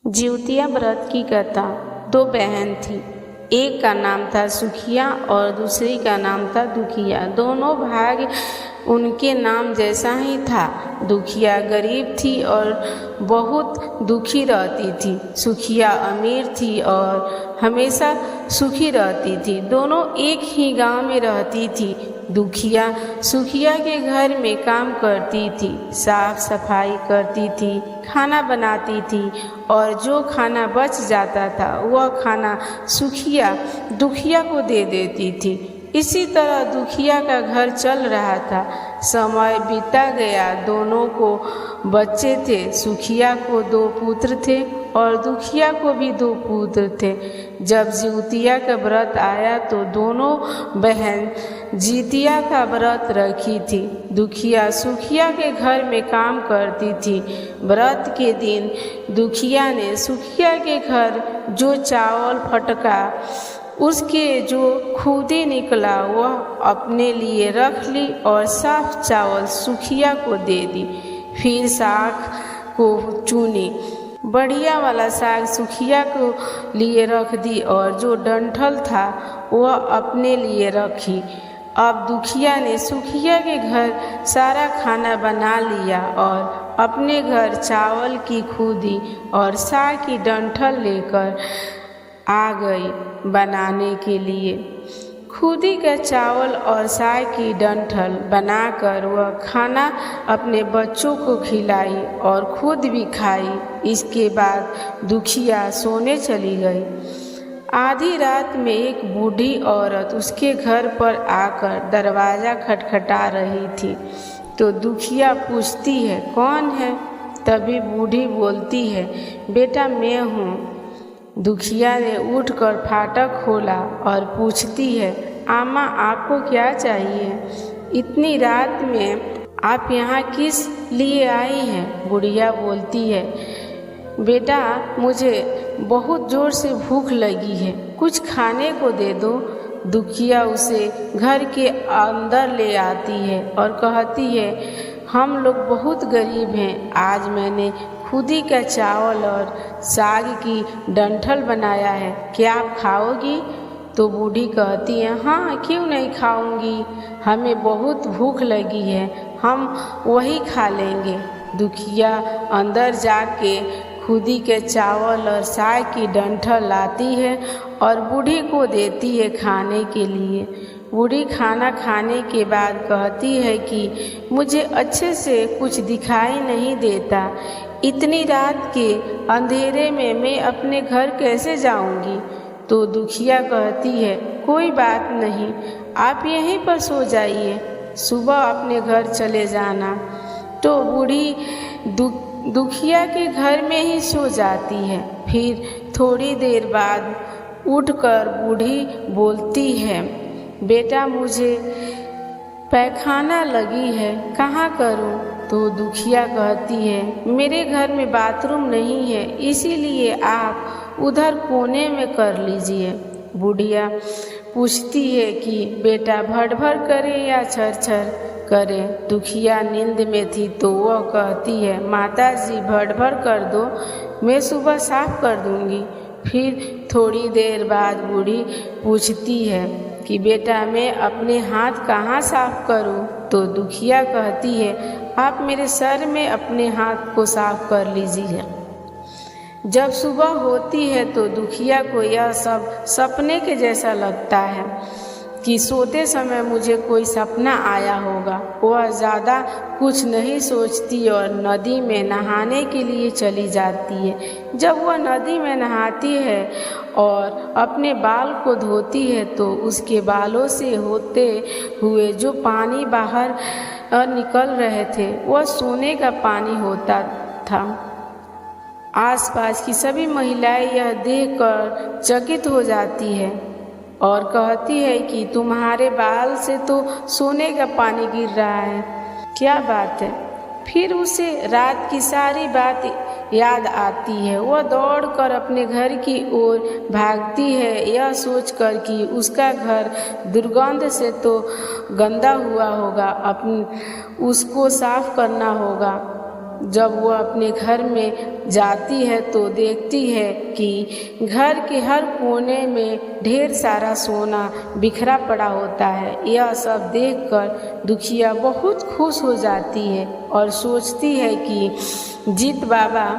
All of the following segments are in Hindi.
जिउतिया व्रत की कथा। दो बहन थी, एक का नाम था सुखिया और दूसरी का नाम था दुखिया। दोनों भाग उनके नाम जैसा ही था। दुखिया गरीब थी और बहुत दुखी रहती थी। सुखिया अमीर थी और हमेशा सुखी रहती थी। दोनों एक ही गांव में रहती थी। दुखिया सुखिया के घर में काम करती थी, साफ सफाई करती थी, खाना बनाती थी और जो खाना बच जाता था वह खाना सुखिया दुखिया को दे देती थी। इसी तरह दुखिया का घर चल रहा था। समय बीता गया, दोनों को बच्चे थे। सुखिया को 2 पुत्र थे और दुखिया को भी 2 पुत्र थे। जब जिउतिया का व्रत आया तो दोनों बहन जितिया का व्रत रखी थी। दुखिया सुखिया के घर में काम करती थी। व्रत के दिन दुखिया ने सुखिया के घर जो चावल फटका उसके जो खूदी निकला वह अपने लिए रख ली और साफ चावल सुखिया को दे दी। फिर साग को चुनी, बढ़िया वाला साग सुखिया को लिए रख दी और जो डंठल था वह अपने लिए रखी। अब दुखिया ने सुखिया के घर सारा खाना बना लिया और अपने घर चावल की खूदी और साग की डंठल लेकर आ गई बनाने के लिए। खूदी का चावल और साग की डंठल बनाकर वह खाना अपने बच्चों को खिलाई और खुद भी खाई। इसके बाद दुखिया सोने चली गई। आधी रात में एक बूढ़ी औरत उसके घर पर आकर दरवाज़ा खटखटा रही थी। तो दुखिया पूछती है, कौन है? तभी बूढ़ी बोलती है, बेटा मैं हूँ। दुखिया ने उठकर फाटक खोला और पूछती है, आमा आपको क्या चाहिए? इतनी रात में आप यहाँ किस लिए आई हैं? बुढ़िया बोलती है, बेटा मुझे बहुत ज़ोर से भूख लगी है, कुछ खाने को दे दो। दुखिया उसे घर के अंदर ले आती है और कहती है, हम लोग बहुत गरीब हैं, आज मैंने खुदी का चावल और साग की डंठल बनाया है, क्या आप खाओगी? तो बूढ़ी कहती है, हाँ क्यों नहीं खाऊंगी, हमें बहुत भूख लगी है, हम वही खा लेंगे। दुखिया अंदर जाके खुदी के चावल और साग की डंठल लाती है और बूढ़ी को देती है खाने के लिए। बूढ़ी खाना खाने के बाद कहती है कि मुझे अच्छे से कुछ दिखाई नहीं देता, इतनी रात के अंधेरे में मैं अपने घर कैसे जाऊंगी? तो दुखिया कहती है, कोई बात नहीं, आप यहीं पर सो जाइए, सुबह अपने घर चले जाना। तो बूढ़ी दुखिया के घर में ही सो जाती है। फिर थोड़ी देर बाद उठकर बूढ़ी बोलती है, बेटा मुझे पैखाना लगी है, कहाँ करूँ? तो दुखिया कहती है, मेरे घर में बाथरूम नहीं है, इसीलिए आप उधर कोने में कर लीजिए। बुढ़िया पूछती है कि बेटा भर करे या छर करे? दुखिया नींद में थी तो वह कहती है, माताजी भर कर दो, मैं सुबह साफ कर दूंगी। फिर थोड़ी देर बाद बूढ़ी पूछती है कि बेटा मैं अपने हाथ कहाँ साफ करूँ? तो दुखिया कहती है, आप मेरे सर में अपने हाथ को साफ कर लीजिए। जब सुबह होती है तो दुखिया को यह सब सपने के जैसा लगता है कि सोते समय मुझे कोई सपना आया होगा। वह ज़्यादा कुछ नहीं सोचती और नदी में नहाने के लिए चली जाती है। जब वह नदी में नहाती है और अपने बाल को धोती है तो उसके बालों से होते हुए जो पानी बाहर निकल रहे थे वह सोने का पानी होता था। आसपास की सभी महिलाएं यह देखकर चकित हो जाती है और कहती है कि तुम्हारे बाल से तो सोने का पानी गिर रहा है, क्या बात है? फिर उसे रात की सारी बात याद आती है। वह दौड़कर अपने घर की ओर भागती है, यह सोचकर कि उसका घर दुर्गंध से तो गंदा हुआ होगा, उसको साफ करना होगा। जब वह अपने घर में जाती है तो देखती है कि घर के हर कोने में ढेर सारा सोना बिखरा पड़ा होता है। यह सब देखकर दुखिया बहुत खुश हो जाती है और सोचती है कि जीत बाबा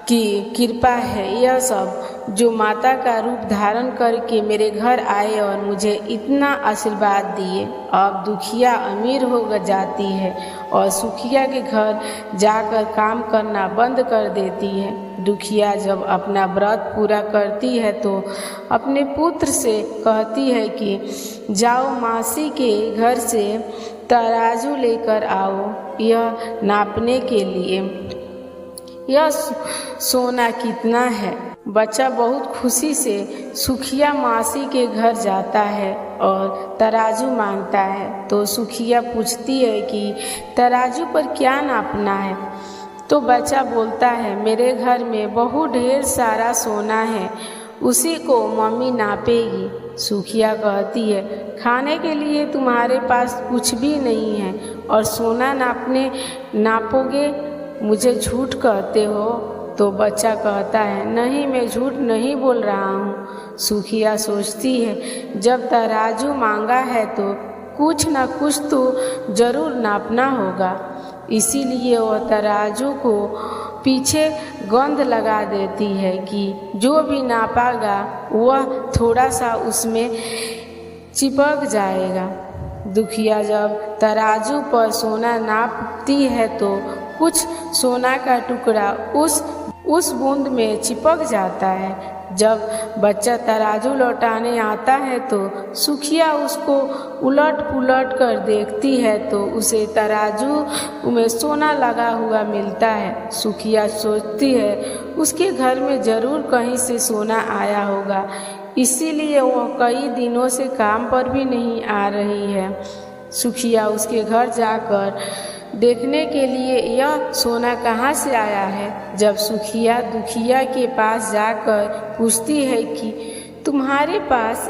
की कृपा है, यह सब जो माता का रूप धारण करके मेरे घर आए और मुझे इतना आशीर्वाद दिए। अब दुखिया अमीर हो जाती है और सुखिया के घर जाकर काम करना बंद कर देती है। दुखिया जब अपना व्रत पूरा करती है तो अपने पुत्र से कहती है कि जाओ मासी के घर से तराजू लेकर आओ, यह नापने के लिए यह सोना कितना है। बच्चा बहुत खुशी से सुखिया मासी के घर जाता है और तराजू मांगता है। तो सुखिया पूछती है कि तराजू पर क्या नापना है। तो बच्चा बोलता है मेरे घर में बहुत ढेर सारा सोना है, उसी को मम्मी नापेगी। सुखिया कहती है खाने के लिए तुम्हारे पास कुछ भी नहीं है और सोना नापोगे, मुझे झूठ कहते हो। तो बच्चा कहता है नहीं, मैं झूठ नहीं बोल रहा हूँ। सुखिया सोचती है जब तराजू मांगा है तो कुछ न कुछ तो जरूर नापना होगा, इसीलिए वह तराजू को पीछे गंध लगा देती है कि जो भी नापागा वह थोड़ा सा उसमें चिपक जाएगा। दुखिया जब तराजू पर सोना नापती है तो कुछ सोना का टुकड़ा उस बूंद में चिपक जाता है। जब बच्चा तराजू लौटाने आता है तो सुखिया उसको उलट पुलट कर देखती है तो उसे तराजू में सोना लगा हुआ मिलता है। सुखिया सोचती है उसके घर में ज़रूर कहीं से सोना आया होगा, इसीलिए वह कई दिनों से काम पर भी नहीं आ रही है। सुखिया उसके घर जाकर देखने के लिए यह सोना कहाँ से आया है। जब सुखिया दुखिया के पास जाकर पूछती है कि तुम्हारे पास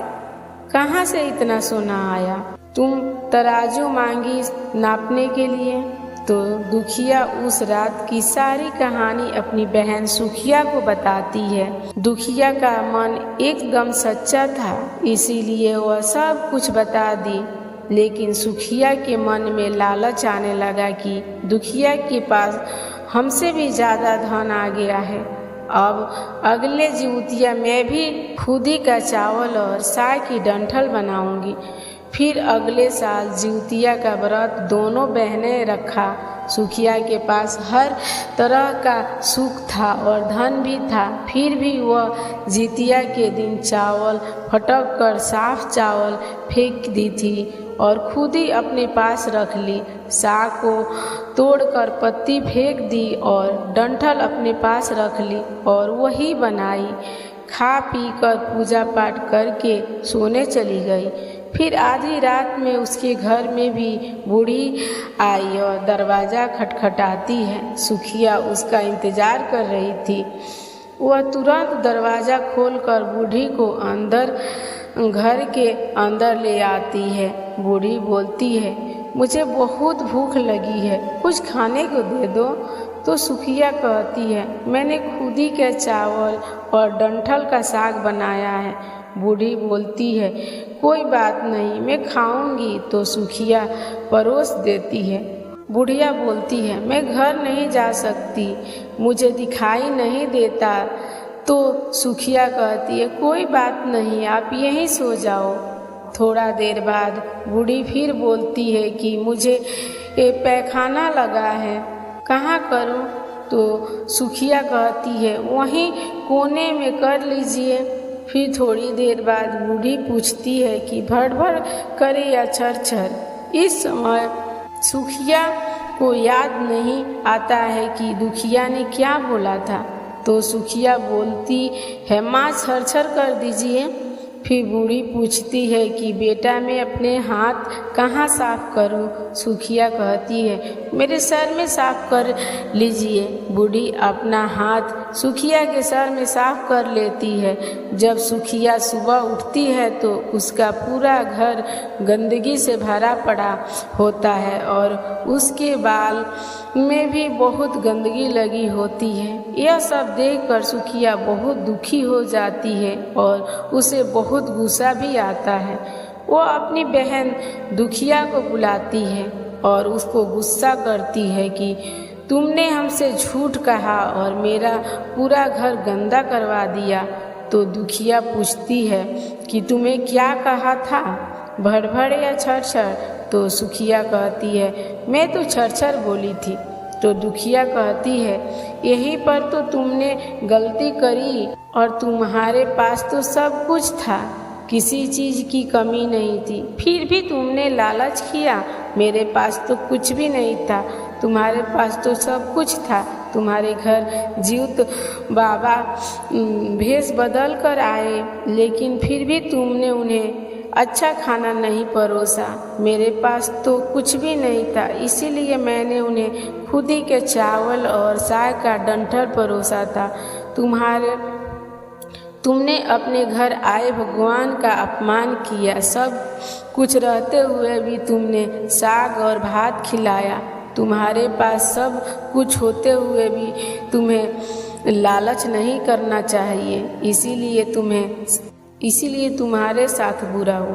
कहाँ से इतना सोना आया, तुम तराजू मांगी नापने के लिए। तो दुखिया उस रात की सारी कहानी अपनी बहन सुखिया को बताती है। दुखिया का मन एकदम सच्चा था, इसीलिए वह सब कुछ बता दी। लेकिन सुखिया के मन में लालच आने लगा कि दुखिया के पास हमसे भी ज़्यादा धन आ गया है। अब अगले जिउतिया मैं भी खुदी का चावल और साग की डंठल बनाऊंगी। फिर अगले साल जिउतिया का व्रत दोनों बहनें रखा। सुखिया के पास हर तरह का सुख था और धन भी था, फिर भी वह जितिया के दिन चावल फटक कर साफ चावल फेंक दी थी और खुद ही अपने पास रख ली। साग को तोड़कर पत्ती फेंक दी और डंठल अपने पास रख ली और वही बनाई। खा पी कर पूजा पाठ करके सोने चली गई। फिर आधी रात में उसके घर में भी बूढ़ी आई और दरवाज़ा खटखटाती है। सुखिया उसका इंतज़ार कर रही थी। वह तुरंत दरवाज़ा खोलकर बूढ़ी को घर के अंदर ले आती है। बूढ़ी बोलती है मुझे बहुत भूख लगी है, कुछ खाने को दे दो। तो सुखिया कहती है मैंने खुद ही के चावल और डंठल का साग बनाया है। बूढ़ी बोलती है कोई बात नहीं, मैं खाऊंगी। तो सुखिया परोस देती है। बुढ़िया बोलती है मैं घर नहीं जा सकती, मुझे दिखाई नहीं देता। तो सुखिया कहती है कोई बात नहीं, आप यहीं सो जाओ। थोड़ा देर बाद बूढ़ी फिर बोलती है कि मुझे पैखाना लगा है, कहाँ करूं? तो सुखिया कहती है वहीं कोने में कर लीजिए। फिर थोड़ी देर बाद बूढ़ी पूछती है कि भड़ करे या छर। इस समय सुखिया को याद नहीं आता है कि दुखिया ने क्या बोला था। तो सुखिया बोलती है माँ छर कर दीजिए। फिर बूढ़ी पूछती है कि बेटा मैं अपने हाथ कहाँ साफ करूँ? सुखिया कहती है मेरे सर में साफ कर लीजिए। बूढ़ी अपना हाथ सुखिया के सर में साफ कर लेती है। जब सुखिया सुबह उठती है तो उसका पूरा घर गंदगी से भरा पड़ा होता है और उसके बाल में भी बहुत गंदगी लगी होती है। यह सब देखकर सुखिया बहुत दुखी हो जाती है और उसे बहुत गुस्सा भी आता है। वो अपनी बहन दुखिया को बुलाती है और उसको गुस्सा करती है कि तुमने हमसे झूठ कहा और मेरा पूरा घर गंदा करवा दिया। तो दुखिया पूछती है कि तुम्हें क्या कहा था, भड़भड़ या छरछर? तो सुखिया कहती है मैं तो छरछर बोली थी। तो दुखिया कहती है यहीं पर तो तुमने गलती करी और तुम्हारे पास तो सब कुछ था, किसी चीज़ की कमी नहीं थी, फिर भी तुमने लालच किया। मेरे पास तो कुछ भी नहीं था, तुम्हारे पास तो सब कुछ था। तुम्हारे घर जीवित बाबा भेष बदल कर आए, लेकिन फिर भी तुमने उन्हें अच्छा खाना नहीं परोसा। मेरे पास तो कुछ भी नहीं था, इसीलिए मैंने उन्हें खुद ही के चावल और साग का डंठल परोसा था। तुमने अपने घर आए भगवान का अपमान किया। सब कुछ रहते हुए भी तुमने साग और भात खिलाया। तुम्हारे पास सब कुछ होते हुए भी तुम्हें लालच नहीं करना चाहिए, इसीलिए तुम्हारे साथ बुरा हुआ।